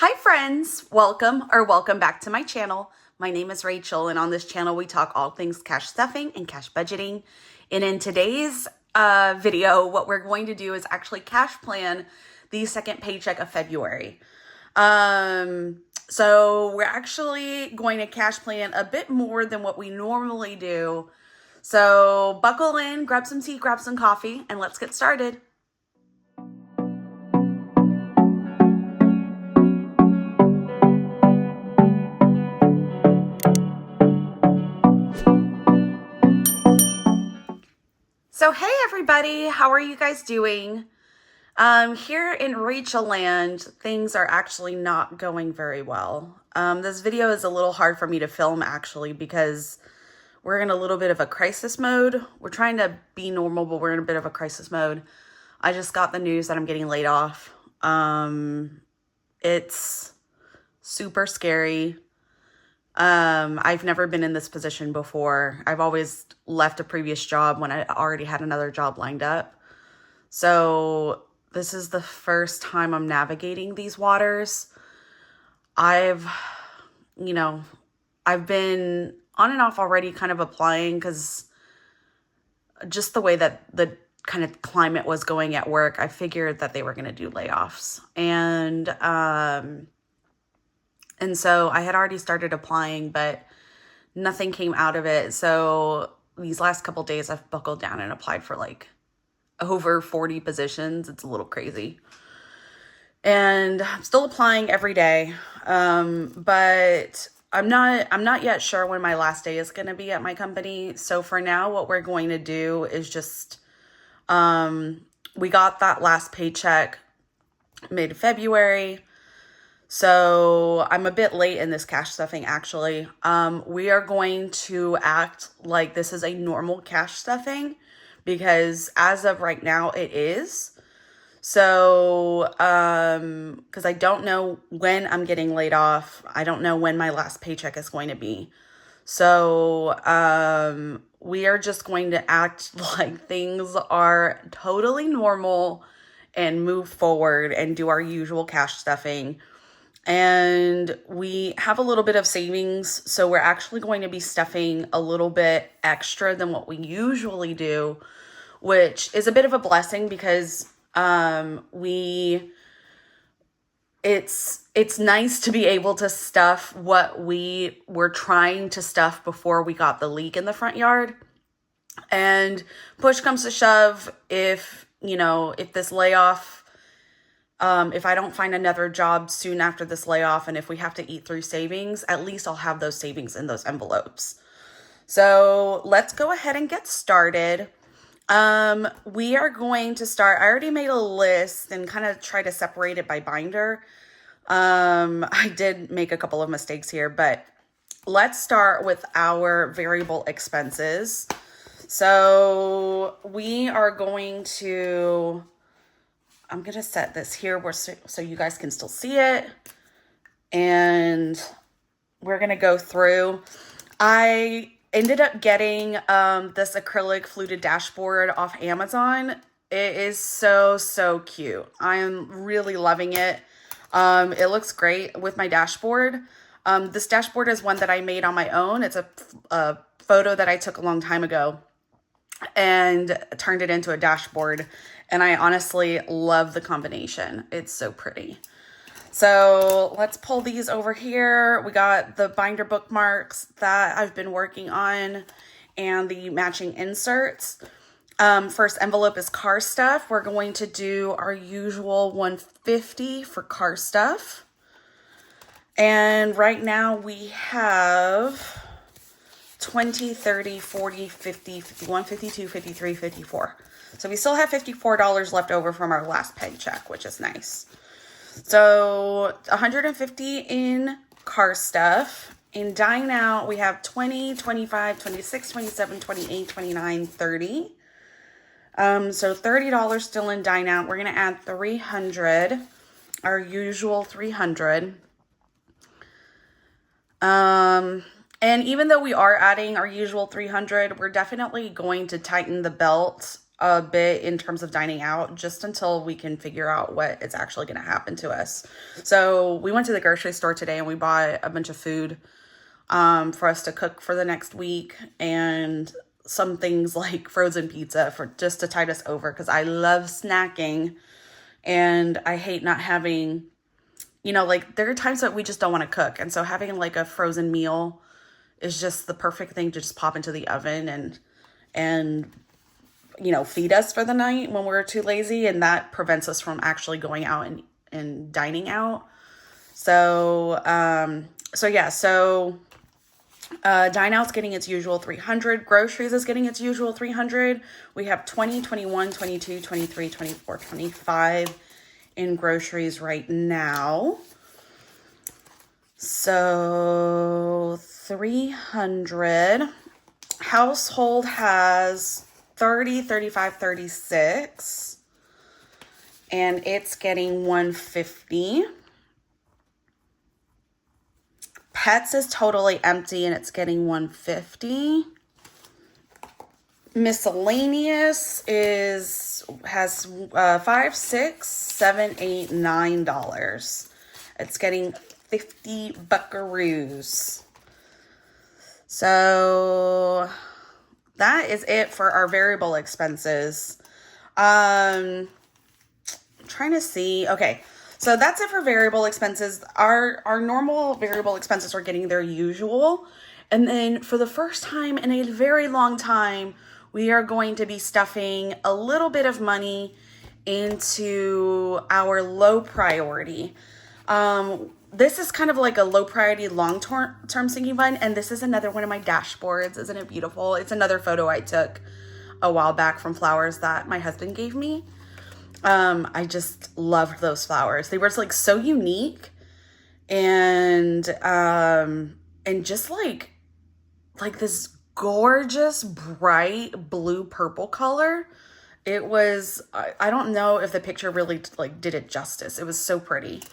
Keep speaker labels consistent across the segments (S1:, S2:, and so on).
S1: Hi friends, welcome back to my channel. My name is Rachel, and on this channel we talk all things cash stuffing and cash budgeting. And in today's video, what we're going to do is actually cash plan the second paycheck of February. So we're actually going to cash plan a bit more than what we normally do. So buckle in, grab some tea, grab some coffee, and let's get started. So hey everybody, how are you guys doing? Here in Rachel land, things are actually not going very well. This video is a little hard for me to film actually because we're in a little bit of a crisis mode. We're trying to be normal, but we're in a bit of a crisis mode. I just got the news that I'm getting laid off. It's super scary. I've never been in this position before. I've always left a previous job when I already had another job lined up. So this is the first time I'm navigating these waters. I've been on and off already kind of applying because just the way that the kind of climate was going at work, I figured that they were going to do layoffs. And so I had already started applying, but nothing came out of it. So these last couple days I've buckled down and applied for like over 40 positions. It's a little crazy. And I'm still applying every day. But I'm not yet sure when my last day is going to be at my company. So for now, what we're going to do is just, we got that last paycheck mid-February. So I'm a bit late in this cash stuffing actually. We are going to act like this is a normal cash stuffing because as of right now it is. So, because I don't know when I'm getting laid off. I don't know when my last paycheck is going to be. So, we are just going to act like things are totally normal and move forward and do our usual cash stuffing. And we have a little bit of savings, so we're actually going to be stuffing a little bit extra than what we usually do, which is a bit of a blessing because it's nice to be able to stuff what we were trying to stuff before we got the leak in the front yard. And push comes to shove, if this layoff, if I don't find another job soon after this layoff, and if we have to eat through savings, at least I'll have those savings in those envelopes. So let's go ahead and get started. We are going to start, I already made a list and kind of try to separate it by binder. I did make a couple of mistakes here, but let's start with our variable expenses. So we are going to, I'm going to set this here so you guys can still see it. And we're going to go through. I ended up getting this acrylic fluted dashboard off Amazon. It is so cute. I am really loving it. It looks great with my dashboard. This dashboard is one that I made on my own. It's a photo that I took a long time ago and turned it into a dashboard. And I honestly love the combination. It's so pretty. So let's pull these over here. We got the binder bookmarks that I've been working on and the matching inserts. First envelope is car stuff. We're going to do our usual $150 for car stuff. And right now we have 20, 30, 40, 50, 51, 52, 53, 54. So we still have $54 left over from our last paycheck, which is nice. So 150 in car stuff. In dine out, we have 20, 25, 26, 27, 28, 29, 30. So $30 still in dine out. We're going to add 300, our usual 300. And even though we are adding our usual 300, we're definitely going to tighten the belt a bit in terms of dining out, just until we can figure out what is actually going to happen to us. So we went to the grocery store today and we bought a bunch of food for us to cook for the next week, and some things like frozen pizza for just to tide us over, because I love snacking and I hate not having, like there are times that we just don't want to cook. And so having like a frozen meal is just the perfect thing to just pop into the oven and feed us for the night when we're too lazy, and that prevents us from actually going out and dining out. So dine out's getting its usual $300. Groceries is getting its usual $300. We have 20, 21, 22, 23, 24, 25 in groceries right now. So $300. Household has 30, 35, 36, and it's getting $150. Pets is totally empty and it's getting $150. Miscellaneous has $5, $6, $7, $8, $9. It's getting 50 buckaroos. So that is it for our variable expenses. I'm trying to see. Okay. So that's it for variable expenses. Our normal variable expenses are getting their usual. And then for the first time in a very long time, we are going to be stuffing a little bit of money into our low priority. This is kind of like a low priority long-term sinking fund. And this is another one of my dashboards. Isn't it beautiful? It's another photo I took a while back from flowers that my husband gave me. I just loved those flowers. They were like so unique and just like this gorgeous bright blue purple color. It was, I don't know if the picture really like did it justice. It was so pretty.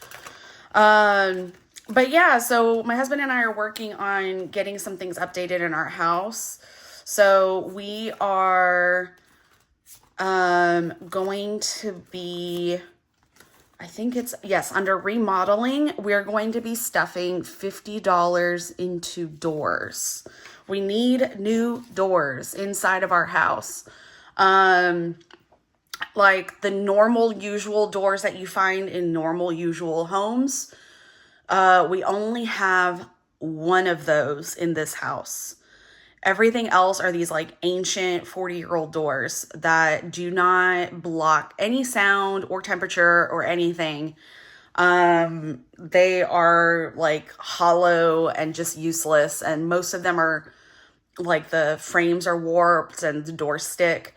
S1: But yeah, so my husband and I are working on getting some things updated in our house. So we are going to be, I think it's, yes, under remodeling, we're going to be stuffing $50 into doors. We need new doors inside of our house. Like the normal usual doors that you find in normal usual homes. We only have one of those in this house. Everything else are these like ancient 40-year-old doors that do not block any sound or temperature or anything. They are like hollow and just useless. And most of them are like the frames are warped and the doors stick.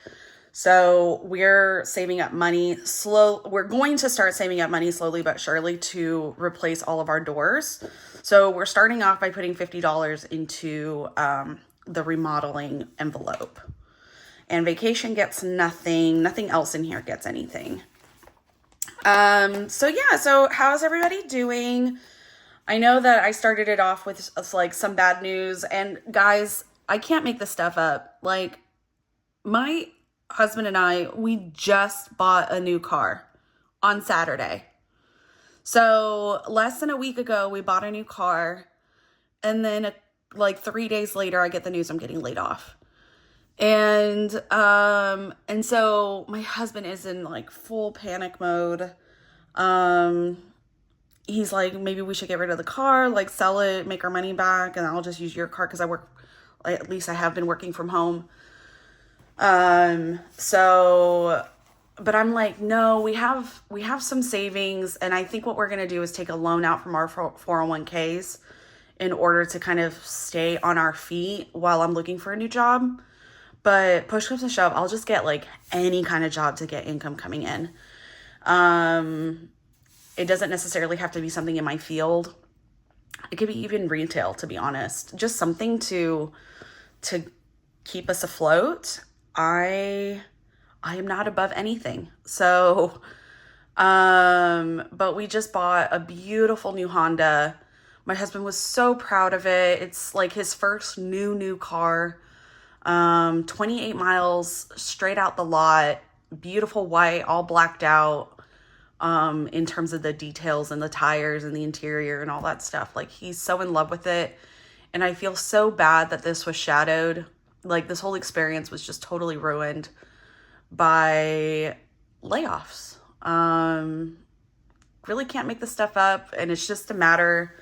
S1: So we're saving up money we're going to start saving up money slowly but surely to replace all of our doors. So we're starting off by putting $50 into the remodeling envelope. And vacation gets nothing. Nothing else in here gets anything. So how's everybody doing? I know that I started it off with like some bad news, and guys, I can't make this stuff up. Like my husband and I, we just bought a new car on Saturday. So less than a week ago, we bought a new car, and then like 3 days later, I get the news I'm getting laid off. And so my husband is in like full panic mode. He's like, maybe we should get rid of the car, like sell it, make our money back, and I'll just use your car because at least I have been working from home. But I'm like, no, we have some savings, and I think what we're going to do is take a loan out from our 401ks in order to kind of stay on our feet while I'm looking for a new job. But push comes to shove, I'll just get like any kind of job to get income coming in. It doesn't necessarily have to be something in my field. It could be even retail, to be honest. Just something to keep us afloat. I am not above anything. So, but we just bought a beautiful new Honda. My husband was so proud of it. It's like his first new car. 28 miles straight out the lot, beautiful white, all blacked out, in terms of the details and the tires and the interior and all that stuff. Like, he's so in love with it. And I feel so bad that this was shadowed. Like, this whole experience was just totally ruined by layoffs. Really can't make this stuff up, and it's just a matter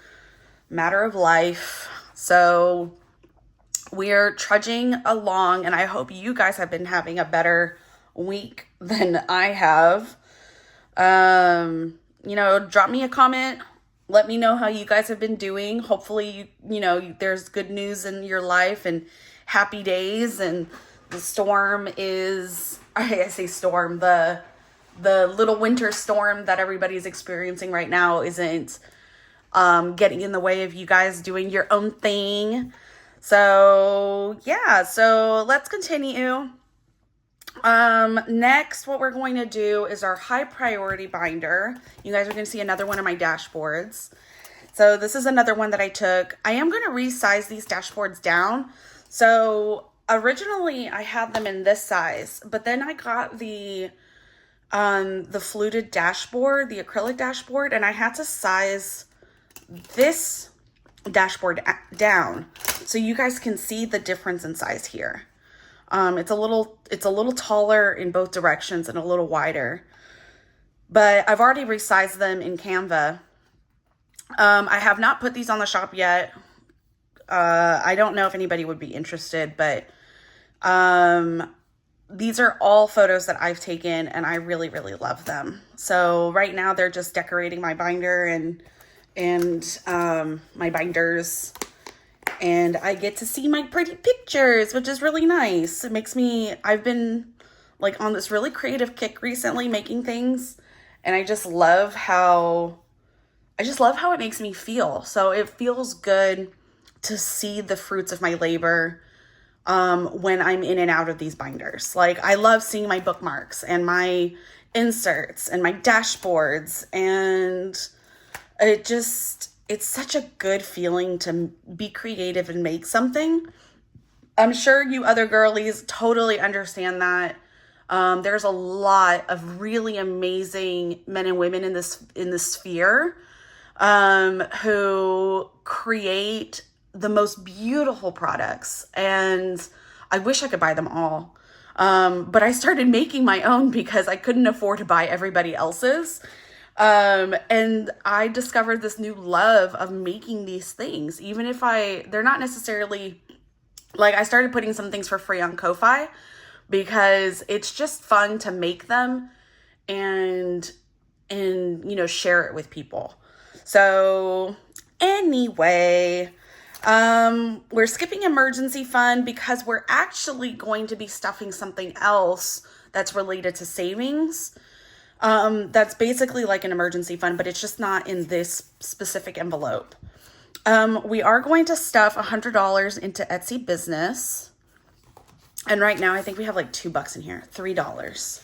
S1: of life. So we're trudging along, and I hope you guys have been having a better week than I have. Drop me a comment. Let me know how you guys have been doing. Hopefully, there's good news in your life and happy days. And the storm is, I say storm, the little winter storm that everybody's experiencing right now isn't getting in the way of you guys doing your own thing. So yeah, so let's continue. Next, what we're going to do is our high priority binder. You guys are going to see another one of my dashboards. So this is another one that I took. I am going to resize these dashboards down. So originally I had them in this size, but then I got the fluted dashboard, the acrylic dashboard, and I had to size this dashboard down so you guys can see the difference in size here. It's a little taller in both directions and a little wider, but I've already resized them in Canva. I have not put these on the shop yet. I don't know if anybody would be interested, but these are all photos that I've taken, and I really, really love them. So right now they're just decorating my binder and my binders. And I get to see my pretty pictures, which is really nice. It makes me, I've been like on this really creative kick recently making things. And I just love how it makes me feel. So it feels good to see the fruits of my labor when I'm in and out of these binders. Like, I love seeing my bookmarks and my inserts and my dashboards, and it's such a good feeling to be creative and make something. I'm sure you other girlies totally understand that. There's a lot of really amazing men and women in this sphere who create the most beautiful products, and I wish I could buy them all. But I started making my own because I couldn't afford to buy everybody else's. And I discovered this new love of making these things, even if they're not necessarily, like, I started putting some things for free on Ko-Fi because it's just fun to make them and share it with people. So anyway, we're skipping emergency fund because we're actually going to be stuffing something else that's related to savings. That's basically like an emergency fund, but it's just not in this specific envelope. We are going to stuff $100 into Etsy business. And right now I think we have like $2 in here, $3.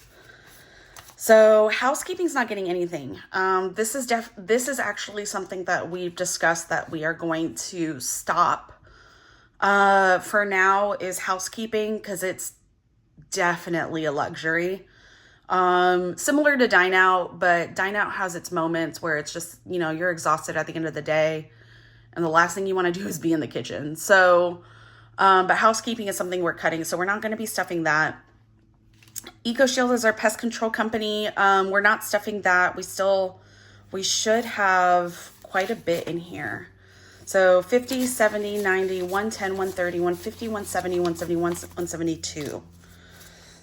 S1: So housekeeping's not getting anything. This is actually something that we've discussed that we are going to stop, for now, is housekeeping, because it's definitely a luxury. Similar to dine out, but dine out has its moments where it's just, you're exhausted at the end of the day and the last thing you want to do is be in the kitchen. So, but housekeeping is something we're cutting. So we're not going to be stuffing that. EcoShield is our pest control company. We're not stuffing that. We should have quite a bit in here. So 50, 70, 90, 110, 130, 150, 170, 171, 172.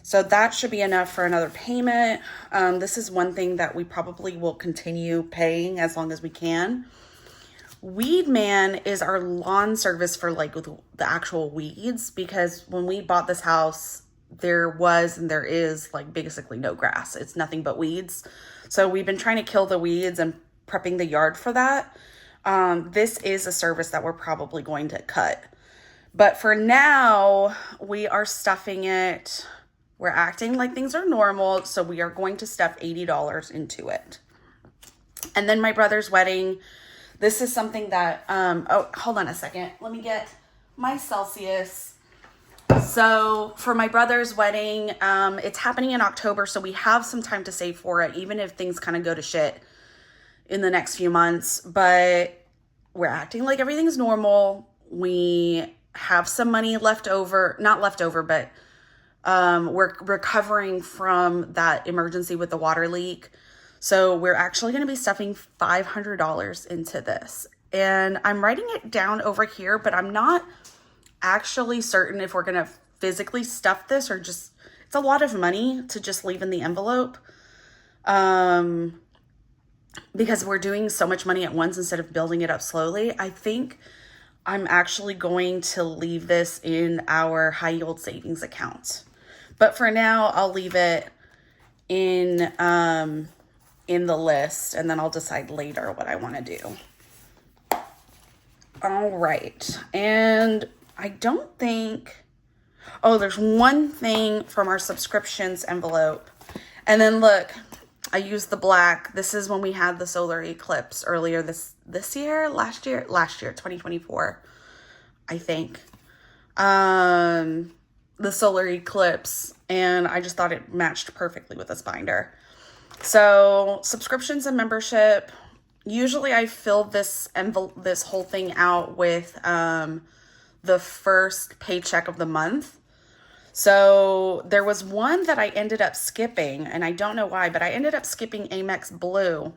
S1: So that should be enough for another payment. This is one thing that we probably will continue paying as long as we can. Weed Man is our lawn service for like with the actual weeds, because when we bought this house, there was and there is like basically no grass. It's nothing but weeds. So we've been trying to kill the weeds and prepping the yard for that. This is a service that we're probably going to cut. But for now, we are stuffing it. We're acting like things are normal, so we are going to stuff $80 into it. And then my brother's wedding. This is something that, oh, hold on a second. Let me get my Celsius. So for my brother's wedding, it's happening in October, so we have some time to save for it, even if things kind of go to shit in the next few months. But we're acting like everything's normal. We have some money left over, not left over, but we're recovering from that emergency with the water leak. So we're actually going to be stuffing $500 into this. And I'm writing it down over here, but I'm not actually certain if we're going to physically stuff this or just, it's a lot of money to just leave in the envelope. Because we're doing so much money at once instead of building it up slowly. I think I'm actually going to leave this in our high yield savings account. But for now, I'll leave it in the list, and then I'll decide later what I want to do. All right. And I don't think, oh, there's one thing from our subscriptions envelope. And then look, I used the black. This is when we had the solar eclipse earlier this year, last year, 2024, I think. The solar eclipse, and I just thought it matched perfectly with this binder. So subscriptions and membership. Usually I fill this whole thing out with the first paycheck of the month. So there was one that I ended up skipping, and I don't know why, but I ended up skipping Amex Blue.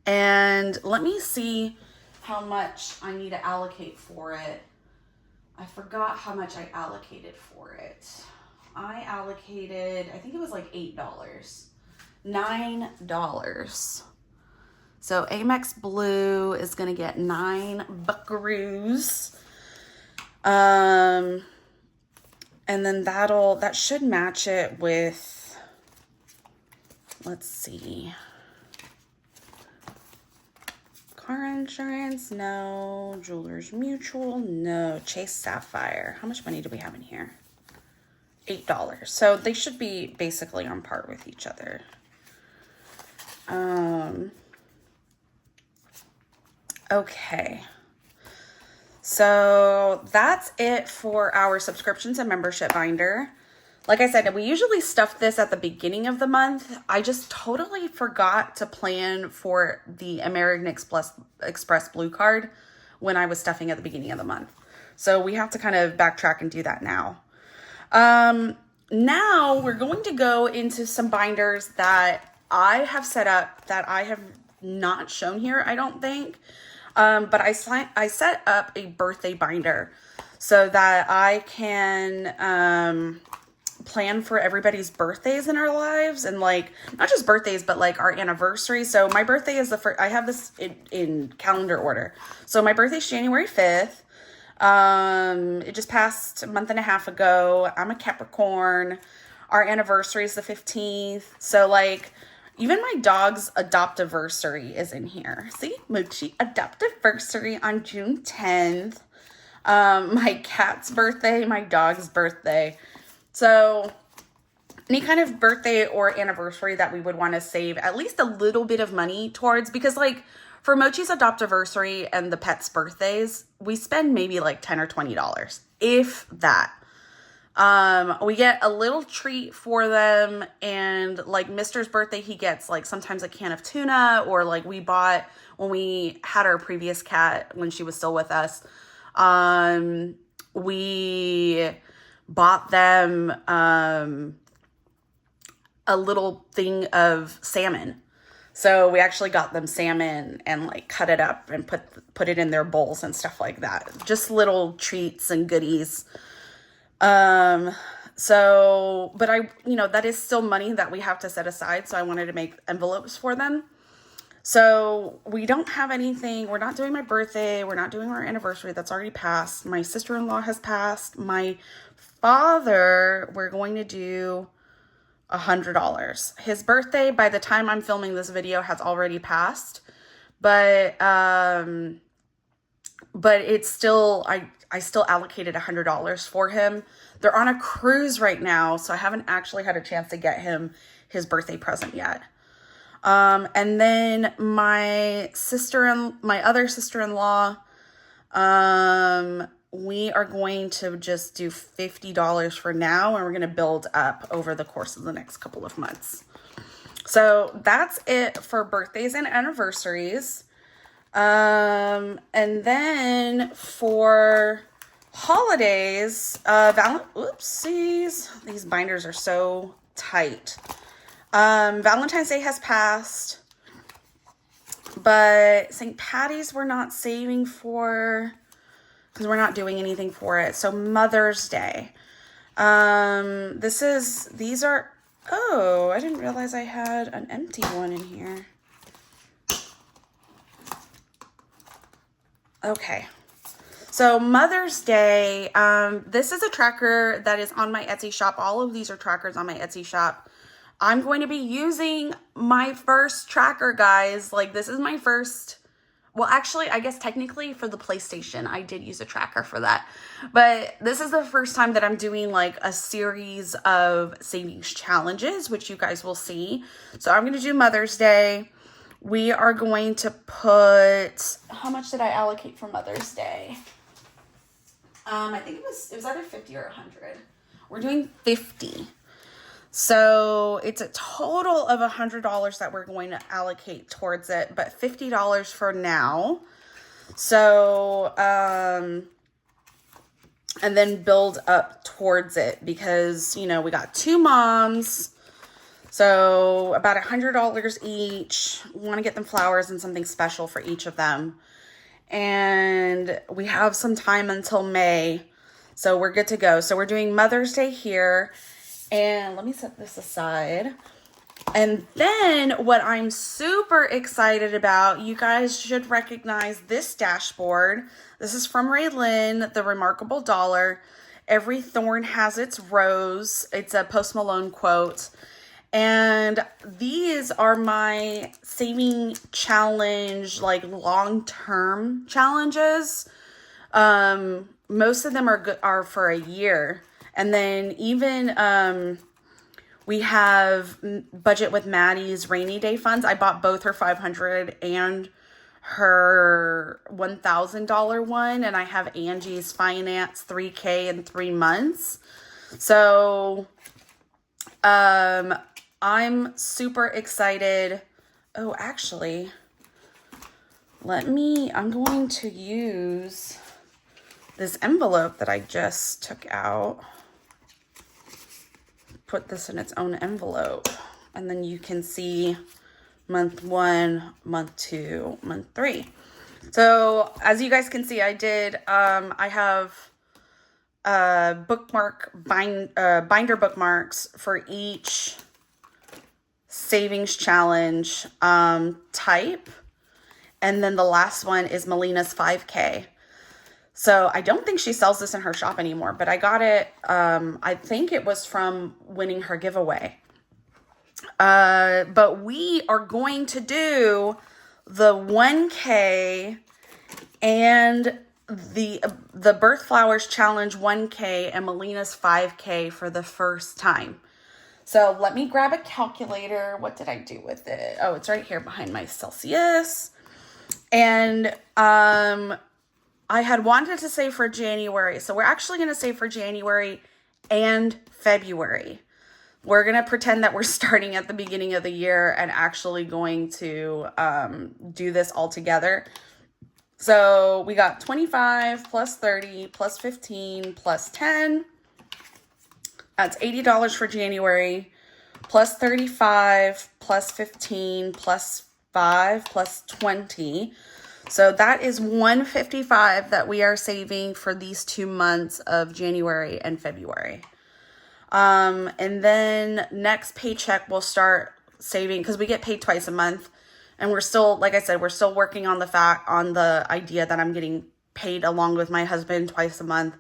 S1: And let me see how much I need to allocate for it. I forgot how much I allocated for it. I allocated, I think it was like $8. $9. So Amex Blue is going to get 9 buckaroos. And then that should match it with, let's see. Car insurance, no. Jewelers Mutual, no. Chase Sapphire. How much money do we have in here? $8. So they should be basically on par with each other. Okay. So that's it for our subscriptions and membership binder. Like I said, we usually stuff this at the beginning of the month. I just totally forgot to plan for the American Express Blue card when I was stuffing at the beginning of the month. So we have to kind of backtrack and do that now. Now we're going to go into some binders that I have set up that I have not shown here, I don't think. But I set up a birthday binder so that I can plan for everybody's birthdays in our lives, and like not just birthdays but like our anniversaries. So my birthday is the first. I have this in calendar order. So my birthday is January 5th. It just passed a month and a half ago. I'm a Capricorn. Our anniversary is the 15th. So like even my dog's adoptiversary is in here. See, Moochie adoptiversary on June 10th. My cat's birthday, my dog's birthday. So any kind of birthday or anniversary that we would want to save at least a little bit of money towards, because like for Mochi's adoptiversary and the pets' birthdays, we spend maybe like $10 or $20, if that. We get a little treat for them, and like Mister's birthday, he gets like sometimes a can of tuna, or like we bought when we had our previous cat when she was still with us. We bought them a little thing of salmon. So we actually got them salmon and like cut it up and put it in their bowls and stuff like that. Just little treats and goodies. So, but that is still money that we have to set aside. So I wanted to make envelopes for them. So we don't have anything. We're not doing my birthday. We're not doing our anniversary. That's already passed. My sister-in-law has passed. My father, we're going to do $100. His birthday, by the time I'm filming this video, has already passed. But it's still, I still allocated $100 for him. They're on a cruise right now, so I haven't actually had a chance to get him his birthday present yet. And then my other sister-in-law, we are going to just do $50 for now, and we're going to build up over the course of the next couple of months. So that's it for birthdays and anniversaries. And then for holidays, oopsies, these binders are so tight. Valentine's Day has passed, but St. Patty's we're not saving for because we're not doing anything for it. So Mother's Day. These are, oh, I didn't realize I had an empty one in here. Okay. So Mother's Day, this is a tracker that is on my Etsy shop. All of these are trackers on my Etsy shop. I'm going to be using my first tracker, guys. Like, this is my first, well, actually, I guess technically for the PlayStation, I did use a tracker for that. But this is the first time that I'm doing like a series of savings challenges, which you guys will see. So I'm going to do Mother's Day. We are going to put, how much did I allocate for Mother's Day? I think it was either 50 or 100. We're doing 50. So it's a total of $100 that we're going to allocate towards it, but $50 for now. So, and then build up towards it because, you know, we got 2 moms. So about $100 each. We want to get them flowers and something special for each of them. And we have some time until May. So we're good to go. So we're doing Mother's Day here. And let me set this aside. And then what I'm super excited about, you guys should recognize this dashboard. This is from Raylyn, The Remarkable Dollar. Every thorn has its rose. It's a Post Malone quote. And these are my saving challenge, like long-term challenges. Most of them are for a year. And then even we have Budget with Maddie's rainy day funds. I bought both her $500 and her $1,000 one. And I have Angie's Finance 3K in 3 months. So I'm super excited. Oh, actually, I'm going to use this envelope that I just took out. Put this in its own envelope. And then you can see month 1, month 2, month 3. So as you guys can see, I have binder bookmarks for each savings challenge type. And then the last one is Melina's 5K. So I don't think she sells this in her shop anymore, but I got it, I think it was from winning her giveaway. But we are going to do the 1K and the Birth Flowers Challenge 1K and Melina's 5K for the first time. So let me grab a calculator. What did I do with it? Oh, it's right here behind my Celsius. And I had wanted to save for January. So we're actually going to save for January and February. We're going to pretend that we're starting at the beginning of the year and actually going to do this all together. So we got 25 plus 30 plus 15 plus 10. That's $80 for January, plus 35 plus 15 plus 5 plus 20. So that is $155 that we are saving for these 2 months of January and February. And then next paycheck we'll start saving because we get paid twice a month. And we're still, like I said, we're still working on the idea that I'm getting paid along with my husband twice a month.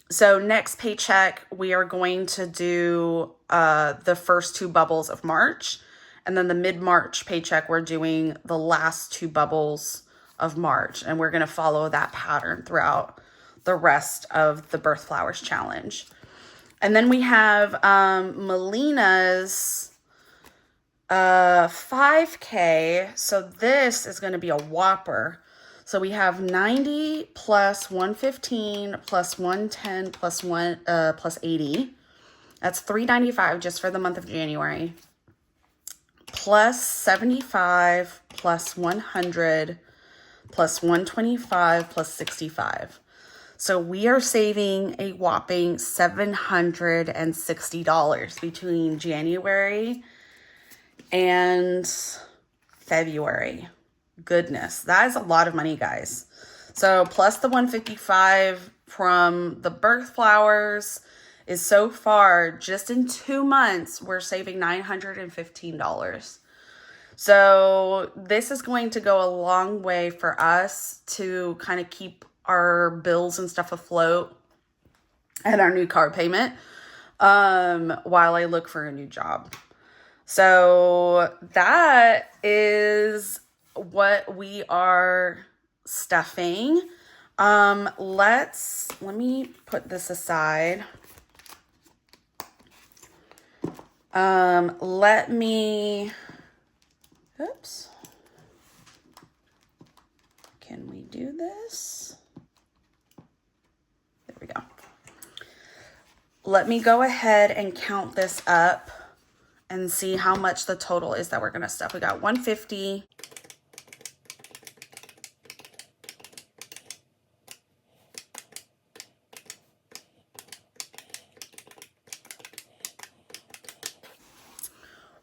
S1: So next paycheck, we are going to do the first 2 bubbles of March. And then the mid-March paycheck, we're doing the last 2 bubbles of March. And we're going to follow that pattern throughout the rest of the Birth Flowers Challenge. And then we have Melina's 5K. So this is going to be a whopper. So we have 90 plus 115 plus 110 plus plus 80. That's $395 just for the month of January. Plus 75 plus 100 plus 125 plus 65. So we are saving a whopping $760 between January and February. Goodness, that is a lot of money, guys. So plus the 155 from the birth flowers is so far, just in 2 months, we're saving $915. So this is going to go a long way for us to kind of keep our bills and stuff afloat and our new car payment while I look for a new job. So that is what we are stuffing. Let me put this aside. Oops. Can we do this? There we go. Let me go ahead and count this up and see how much the total is that we're going to stuff. We got 150.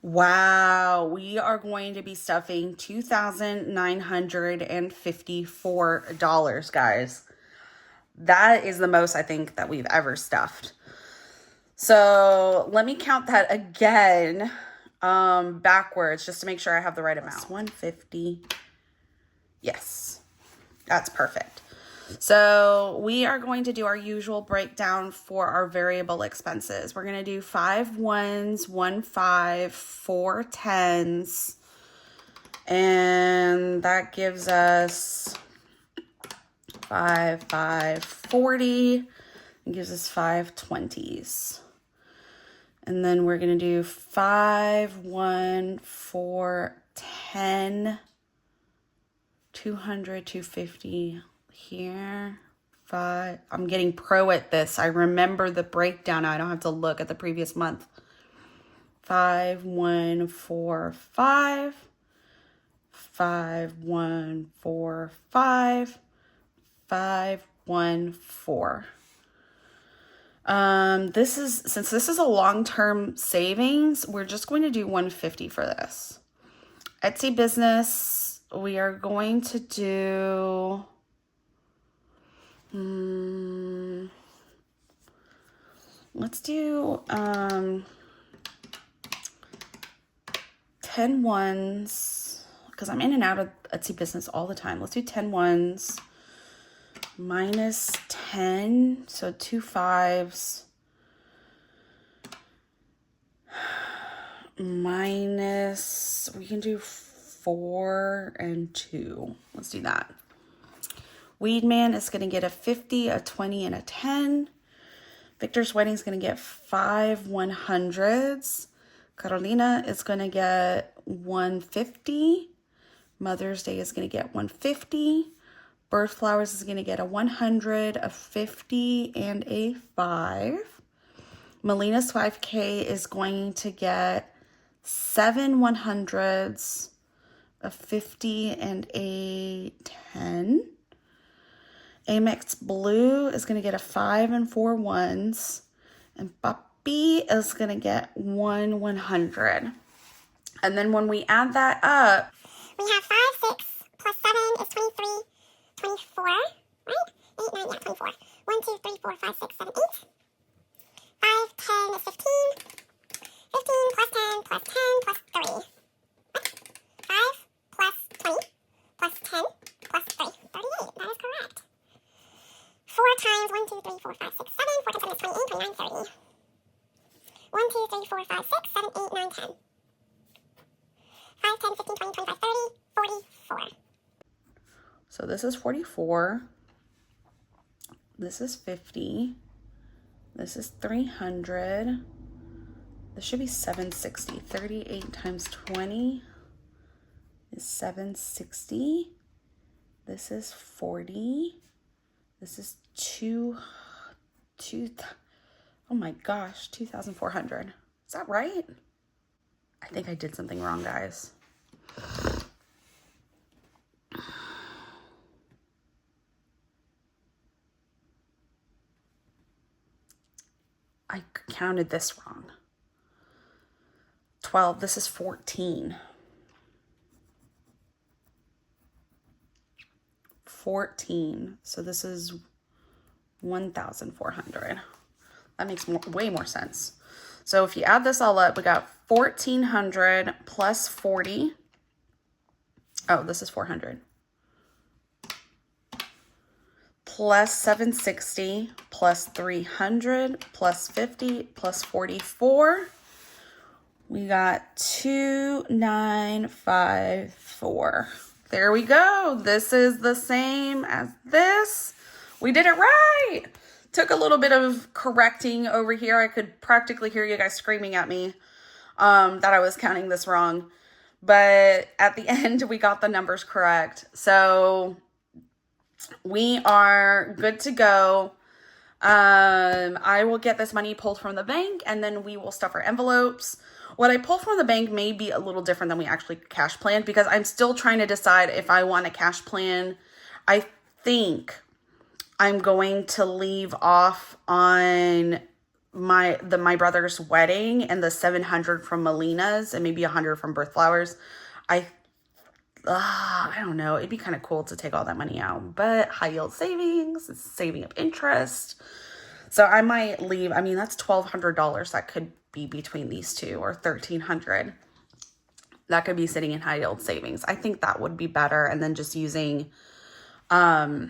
S1: Wow, we are going to be stuffing $2,954, guys. That is the most I think that we've ever stuffed. So let me count that again backwards just to make sure I have the right amount. 150. Yes, that's perfect. So we are going to do our usual breakdown for our variable expenses. We're going to do 5 ones, 1 5, 4 10s, and that gives us 5 5 40. It gives us 5 20s. And then we're going to do 5 1 4 10, 200 250 here. 5. I'm getting pro at this. I remember the breakdown. I don't have to look at the previous month. 5 1 4 5, 5 1 4 5, 5 1 4. Since this is a long-term savings, we're just going to do 150 for this. Etsy business, we are going to do let's do 10 ones, because I'm in and out of Etsy business all the time. Let's do 10 ones minus 10, so 2 5s minus, we can do 4 and 2. Let's do that. Weedman is going to get a 50, a 20, and a 10. Victor's Wedding is going to get 5 100s. Carolina is going to get 150. Mother's Day is going to get 150. Birth Flowers is going to get a 100, a 50, and a 5. Melina's 5K is going to get 7 100s, a 50, and a 10. Amex Blue is going to get a 5 and 4 ones. And Papi is going to get 1 100. And then when we add that up,
S2: we have 5 6 plus 7 is 23, 24, right? 8 9, yeah, 24. 1 2 3 4 5 6 7 8. 5 10 is 15. 15 plus 10 plus 10 plus 3. What? 5 plus 20 plus 10 plus 3. 38. That is correct. 4 times 1 2 3 4 5 6 7. 4 times 7 is 28. 29 30. 1 2 3 4 5 6 7 8 9 10. 5 10 15 20 25 30 44.
S1: so this is 44. This is 50. This is 300. This should be 760. 38 times 20 is 760. This is 40. This is oh my gosh, 2,400. Is that right? I think I did something wrong, guys. I counted this wrong. 12, this is 14. 14, so this is 1,400. That makes way more sense. So if you add this all up, we got 1,400 plus 40. Oh, this is 400. Plus 760 plus 300 plus 50 plus 44. We got 2,954. There we go. This is the same as this. We did it right. Took a little bit of correcting over here. I could practically hear you guys screaming at me that I was counting this wrong. But at the end, we got the numbers correct. So we are good to go. I will get this money pulled from the bank, and then we will stuff our envelopes. What I pull from the bank may be a little different than we actually cash planned, because I'm still trying to decide if I want a cash plan. I think I'm going to leave off on my brother's wedding and the 700 from Melina's and maybe 100 from Birth Flowers. I don't know. It'd be kind of cool to take all that money out, but high yield savings, it's saving up interest. So I might leave. I mean, that's $1,200 that could be between these two, or $1,300 that could be sitting in high yield savings. I think that would be better. And then just using my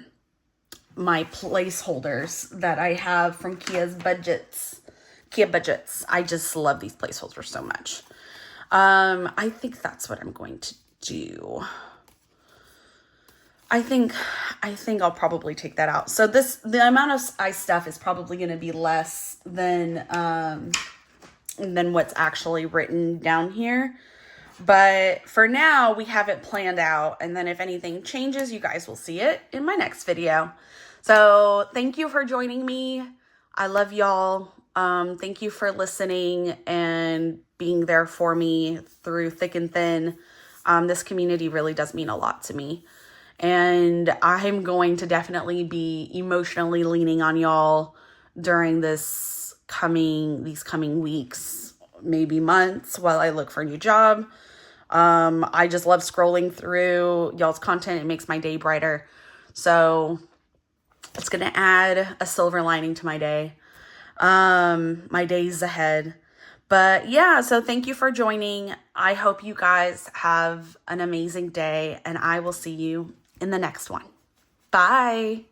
S1: placeholders that I have from Kia Budgets. I just love these placeholders so much. I think that's what I'm going to do. I think I'll probably take that out. So the amount of stuff is probably going to be less than what's actually written down here. But for now, we have it planned out. And then if anything changes, you guys will see it in my next video. So thank you for joining me. I love y'all. Thank you for listening and being there for me through thick and thin. This community really does mean a lot to me. And I'm going to definitely be emotionally leaning on y'all during these coming weeks, maybe months, while I look for a new job. I just love scrolling through y'all's content. It makes my day brighter. So it's going to add a silver lining to my day, my days ahead. But yeah, so thank you for joining. I hope you guys have an amazing day, and I will see you in the next one. Bye.